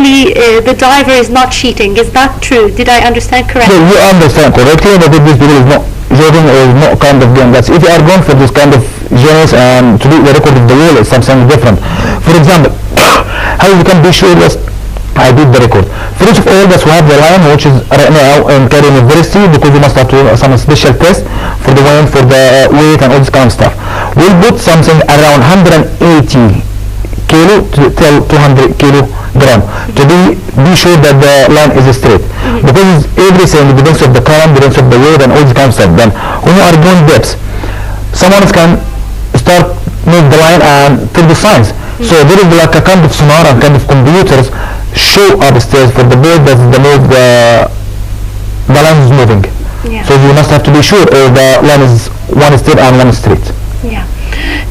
actually the diver is not cheating. Is that true? Did I understand So correctly? you understand correctly that this video is not jogging or is not kind of game. That's if you are going for this kind of journeys and to beat the record of the world is something different. For example, how you can be sure that I beat the record. First of all, that's we have the lion, which is right now in Cairo University, because we must have to do some special test for the weight, for the weight and all this kind of stuff. We'll put something around 180 kilo to till 200 kilogram to be sure that the line is straight, because everything depends of the current, depends of the weight and all this kind of stuff. Then when you are going depths, someone can start make the line and tell the signs. So there is like a kind of sonar and kind of computers show upstairs for the boat that the move the line is moving. Yeah. So you must have to be sure the line is one straight and one straight. Yeah.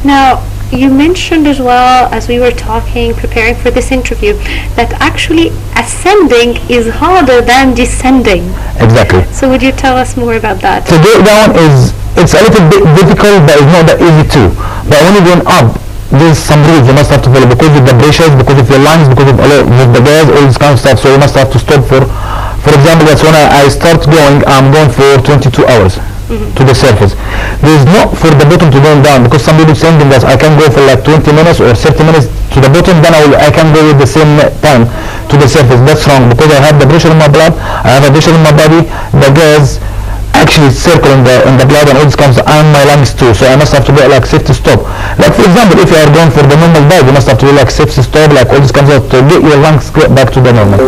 Now, you mentioned as well, as we were talking, preparing for this interview, that actually ascending is harder than descending. Exactly. So would you tell us more about that? To go down it's a little bit difficult, but it's not that easy too. But when you're going up, there's some rules you must have to follow because of the pressures, because of your lungs, because of with the gas, all this kind of stuff. So you must have to stop for example, that's when I start going, I'm going for 22 hours. To the surface. There is not for the bottom to go down, because some people saying that I can go for like 20 minutes or 30 minutes to the bottom, then I can go with the same time to the surface. That's wrong, because I have the pressure in my blood, I have a pressure in my body, the gas actually circle in the blood and all this comes, and my lungs too. So I must have to do like safety stop. Like for example, if you are going for the normal dive, you must have to do like safety stop, like all this comes out to get your lungs back to the normal.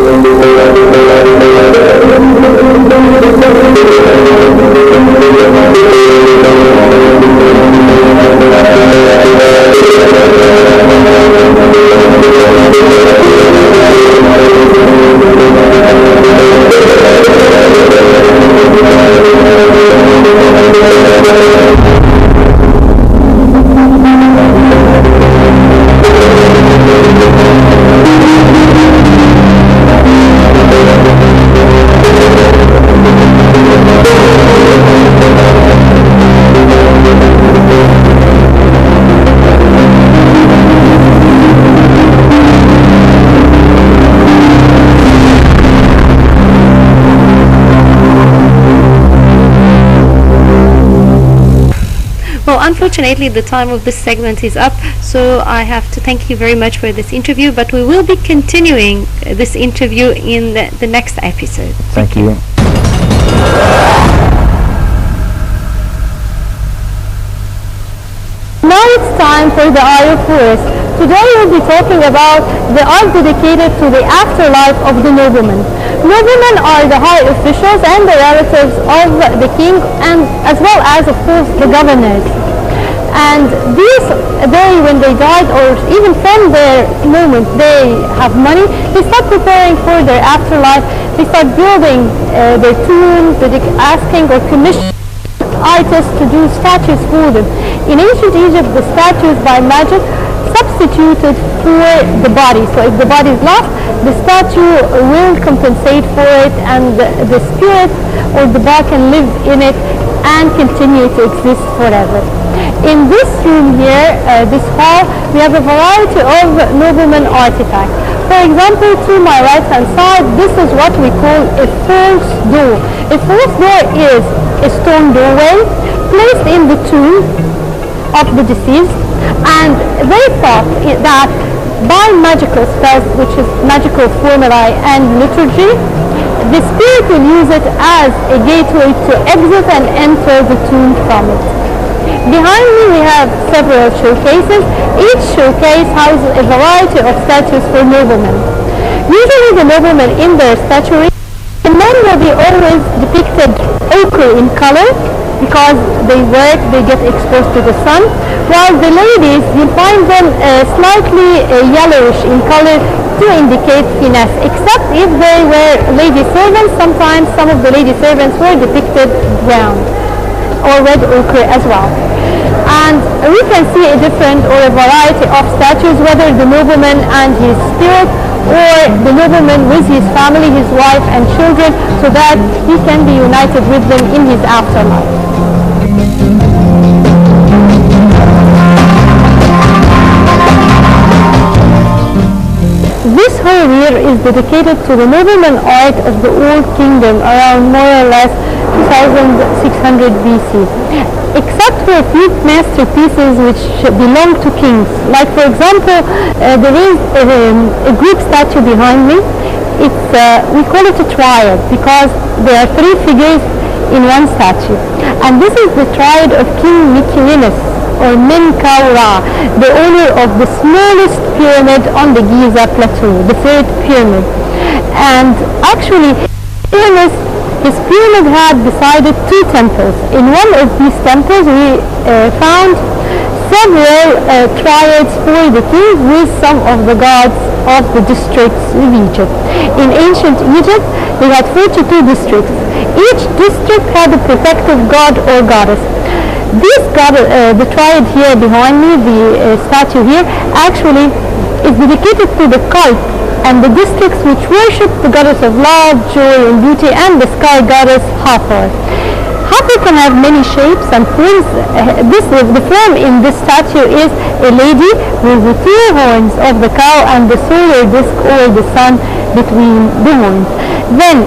Unfortunately, the time of this segment is up, so I have to thank you very much for this interview, but we will be continuing this interview in the next episode. Thank you. Now it's time for the Eye of Forest. Today we'll be talking about the art dedicated to the afterlife of the nobleman. Noblemen are the high officials and the relatives of the king, and as well as, of course, the governors. And these, when they died, or even from the moment they have money, they start preparing for their afterlife. They start building their tombs, asking or commissioning artists to do statues for them. In ancient Egypt, the statues by magic substituted for the body. So if the body is lost, the statue will compensate for it, and the spirit or the body can live in it and continue to exist forever. In this room here, this hall, we have a variety of nobleman artifacts. For example, to my right hand side, this is what we call a false door. A false door is a stone doorway placed in the tomb of the deceased, and they thought that by magical spells, which is magical formulae and liturgy, the spirit will use it as a gateway to exit and enter the tomb from it. Behind me we have several showcases. Each showcase houses a variety of statues for noblemen. Usually the noblemen in their statuary, the men will be always depicted ochre in color because they work, they get exposed to the sun, while the ladies, you find them slightly yellowish in color to indicate finesse, except if they were lady servants. Sometimes some of the lady servants were depicted brown or red ochre as well. And we can see a different or a variety of statues, whether the nobleman and his spirit, or the nobleman with his family, his wife and children, so that he can be united with them in his afterlife. This whole year is dedicated to the nobleman art of the Old Kingdom around more or less 2600 BC, except for a few masterpieces which belong to kings. Like for example, there is a Greek statue behind me. We call it a triad because there are three figures in one statue, and this is the triad of King Mycerinus, or Menkaura, the owner of the smallest pyramid on the Giza plateau, the third pyramid. And actually, his pyramid had beside it two temples. In one of these temples we found several triads for the kings with some of the gods of the districts of Egypt. In ancient Egypt, they had 42 districts. Each district had a protective god or goddess. This god, the triad here behind me, the statue here, actually is dedicated to the cult and the districts which worship the goddess of love, joy, and beauty, and the sky goddess Hathor. Hathor can have many shapes and forms. The form in this statue is a lady with the two horns of the cow and the solar disk or the sun between the horns. Then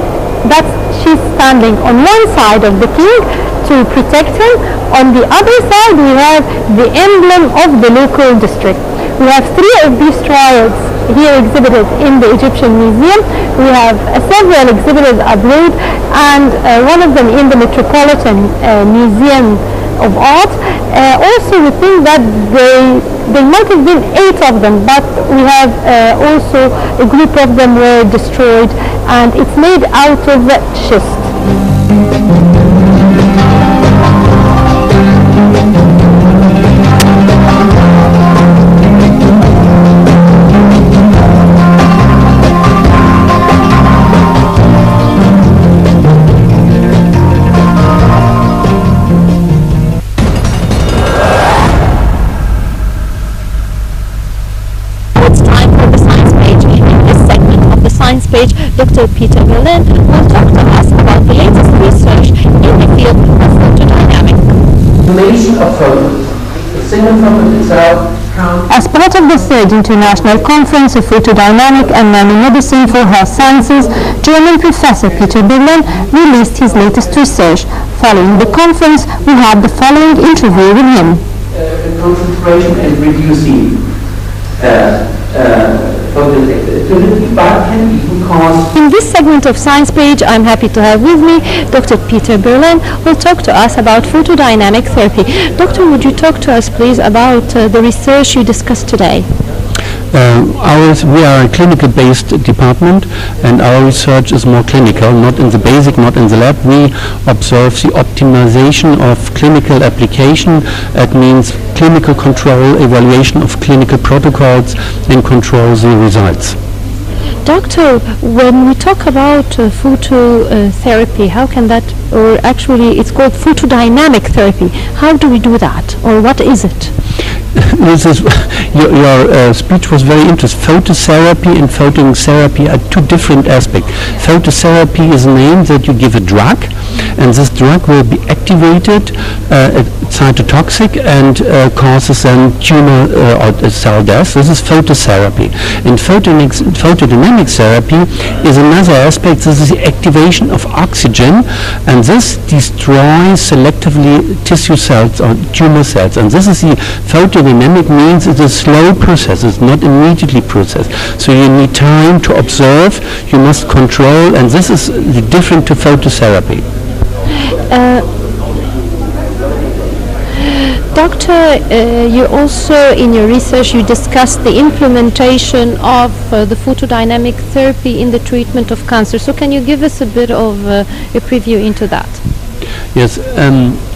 she's standing on one side of the king to protect him. On the other side we have the emblem of the local district. We have three of these triads here exhibited in the Egyptian Museum. We have several exhibited abroad, and one of them in the Metropolitan Museum of Art. Also we think that there might have been 8 of them, but we have also a group of them were destroyed, and it's made out of schist. Page, Dr. Peter Berlin will talk to us about the latest research in the field of photodynamics. Simulation of photons. The single photon itself counts. As part of the third International Conference of Photodynamic and Nanomedicine for Health Sciences, German Professor Peter Berlin released his latest research. Following the conference, we had the following interview with him. Concentration and reducing photoactivity, but can even cause. In this segment of Science Page, I'm happy to have with me Dr. Peter Berlin, who will talk to us about photodynamic therapy. Doctor, would you talk to us, please, about the research you discussed today? We are a clinical-based department, and our research is more clinical, not in the basic, not in the lab. We observe the optimization of clinical application. That means clinical control, evaluation of clinical protocols, and control the results. Doctor, when we talk about phototherapy, how can that, or actually it's called photodynamic therapy, how do we do that, or what is it? This is, your speech was very interesting. Phototherapy and phototherapy are two different aspects. Phototherapy is named that you give a drug, and this drug will be activated, cytotoxic, and causes then tumor or cell death. This is phototherapy. And photodynamic therapy is another aspect. This is the activation of oxygen, and this destroys selectively tissue cells or tumor cells. And this is the photodynamic means it's a slow process. It's not immediately processed. So you need time to observe. You must control, and this is different to phototherapy. Doctor, you also, in your research, you discussed the implementation of the photodynamic therapy in the treatment of cancer. So can you give us a bit of a preview into that? Yes,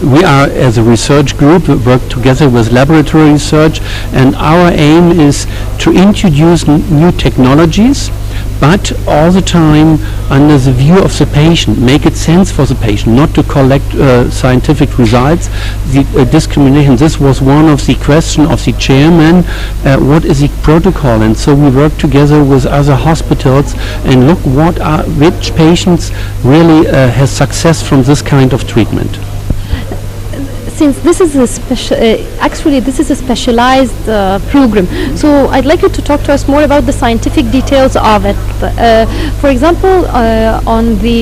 we are, as a research group, work together with laboratory research, and our aim is to introduce new technologies, but all the time under the view of the patient, make it sense for the patient, not to collect scientific results. The discrimination, this was one of the questions of the chairman, what is the protocol? And so we work together with other hospitals and look which patients really has success from this kind of treatment. since this is a actually this is a specialized program, so I'd like you to talk to us more about the scientific details of it. For example, on the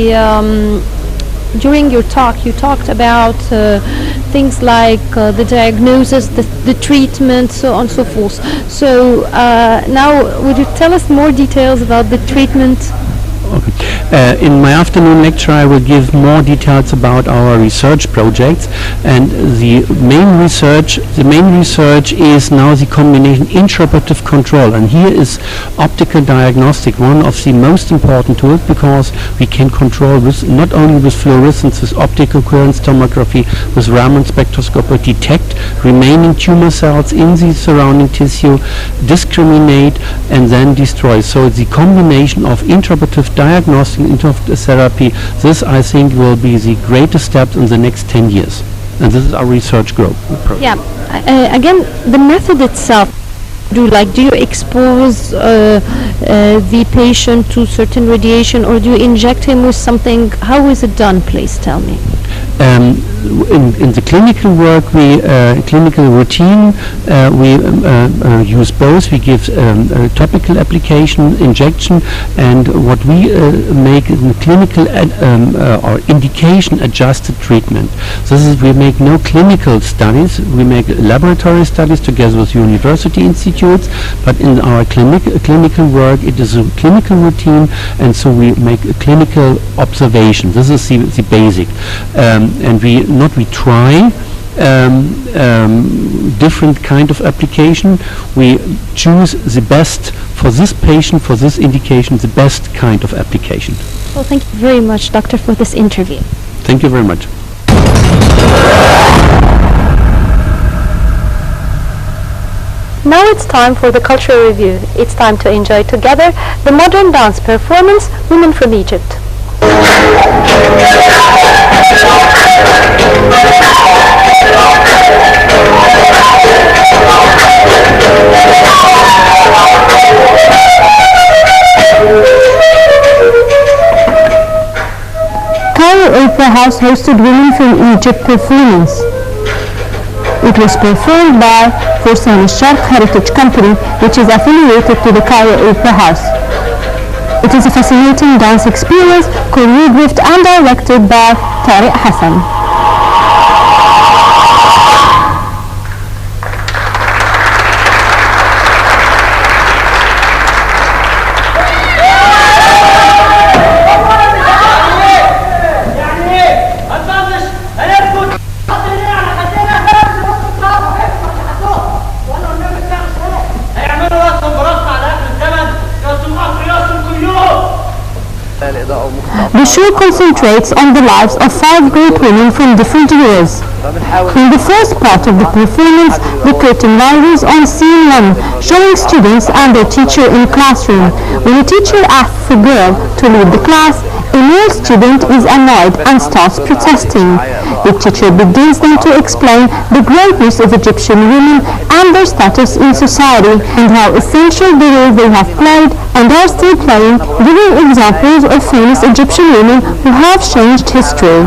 during your talk, you talked about things like the diagnosis, the treatment, so on and so forth. So now, would you tell us more details about the treatment? Okay. In my afternoon lecture, I will give more details about our research projects, and the main research is now the combination intraoperative control, and here is optical diagnostic one of the most important tools, because we can control with not only with fluorescence, with optical coherence tomography, with Raman spectroscopy, detect remaining tumor cells in the surrounding tissue, discriminate, and then destroy. So the combination of intraoperative diagnostic and intraoperative therapy, this I think will be the greatest step in the next 10 years. And this is our research group. Yeah. Again, the method itself, do you expose the patient to certain radiation, or do you inject him with something? How is it done, please tell me? In the clinical work, clinical routine, we use both. We give topical application, injection, and what we make in clinical or indication adjusted treatment. This is, we make no clinical studies. We make laboratory studies together with university institutes, but in our clinical work, it is a clinical routine, and so we make a clinical observation. This is the basic. And we try different kind of application. We choose the best for this patient, for this indication, the best kind of application. Well, thank you very much, Doctor, for this interview. Thank you very much. Now it's time for the cultural review. It's time to enjoy together the modern dance performance, Women from Egypt. Cairo Opera House hosted Women from Egypt performance. It was performed by Forsan al-Sharq Heritage Company, which is affiliated to the Cairo Opera House. It is a fascinating dance experience choreographed and directed by Tariq Hassan. The show concentrates on the lives of 5 great women from different eras. In the first part of the performance, the curtain rises on scene 1, showing students and their teacher in classroom. When a teacher asks a girl to lead the class, a male student is annoyed and starts protesting. The teacher begins then to explain the greatness of Egyptian women and their status in society, and how essential the role they have played and are still playing, giving examples of famous Egyptian women who have changed history.